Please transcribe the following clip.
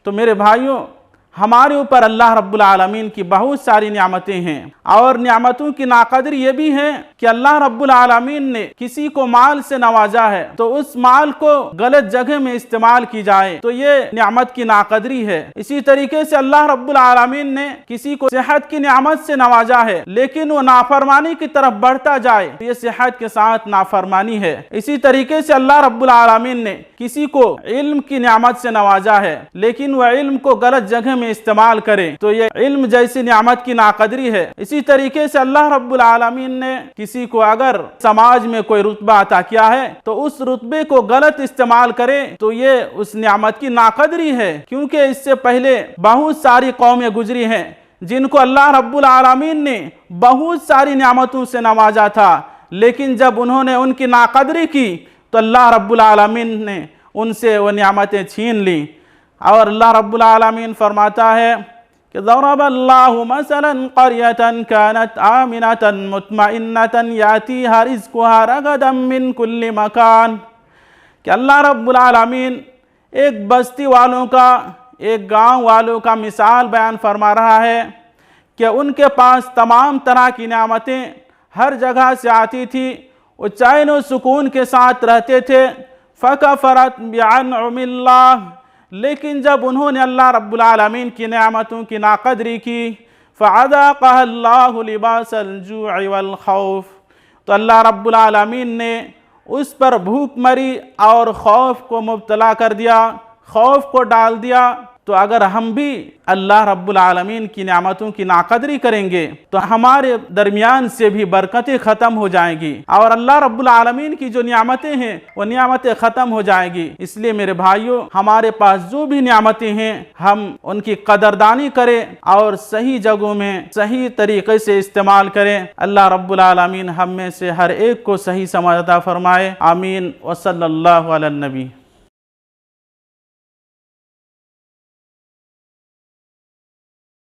तो मेरे भाइयों, हमारे ऊपर अल्लाह रब्बुल आलमीन की बहुत सारी नियामतें हैं और नियामतों की नाकदरी ये भी है कि अल्लाह रब्बुल आलमीन ने किसी को माल से नवाजा है तो उस माल को गलत जगह में इस्तेमाल की जाए तो ये नियामत की नाकदरी है। इसी तरीके से अल्लाह रब्बुल आलमीन ने किसी को सेहत की नियामत से नवाजा है लेकिन वो नाफरमानी की तरफ बढ़ता जाए तो ये सेहत के साथ नाफरमानी है। इसी तरीके से अल्लाह रब्बुल आलमीन ने किसी को इल्म की नियामत से नवाजा है लेकिन वह इल्म को गलत जगह में इस्तेमाल करें तो ये इल्म जैसी नियामत की नाकदरी है। इसी तरीके से अल्लाह रब्बुल आलमीन ने किसी को अगर समाज में कोई रुतबा अता किया है तो उस रुतबे को गलत इस्तेमाल करे तो ये उस नियामत की नाकदरी है, क्योंकि इससे पहले बहुत सारी कौमें गुजरी हैं जिनको अल्लाह रब्बुल आलमीन ने बहुत सारी नियामतों से नवाजा था, लेकिन जब उन्होंने उनकी नाकदरी की तो अल्लाह रब्बुल आलमीन ने उनसे वो नियामतें छीन ली। और अल्लाह रब्बुल आलमीन फरमाता है कि ज़रबल्लाहु मसलन क़रयतन कानत आमिनतन मुतमइन्नतन यातीहा रिज़्क़ुहा रगदन मिन कुल्ली मकान, कि अल्लाह रब्बुल आलमीन एक बस्ती वालों का, एक गांव वालों का मिसाल बयान फरमा रहा है कि उनके पास तमाम तरह की नियामतें हर जगह से आती थी, वो चैन और सुकून के साथ रहते थे। फ़कफ़रत बिअनउमिल्लाह, लेकिन जब उन्होंने अल्लाह रब्बुल आलमीन की नियामतों की नाकदरी की फ़अज़ाक़हल्लाहु लिबासल जूअ वल खौफ, तो अल्लाह रब्बुल आलमीन ने उस पर भूखमरी और खौफ को मुब्तला कर दिया, खौफ को डाल दिया। तो अगर हम भी अल्लाह रब्बुल आलमीन की नियामतों की नाकदरी करेंगे तो हमारे दरमियान से भी बरकतें ख़त्म हो जाएंगी और अल्लाह रब्बुल आलमीन की जो नियामतें हैं वो नियामतें ख़त्म हो जाएंगी। इसलिए मेरे भाइयों, हमारे पास जो भी नियामतें हैं हम उनकी कदरदानी करें और सही जगहों में सही तरीके से इस्तेमाल करें। अल्लाह रब्बुल आलमीन हम में से हर एक को सही समझ अता फरमाए। आमीन व सल्लल्लाहु अला नबी।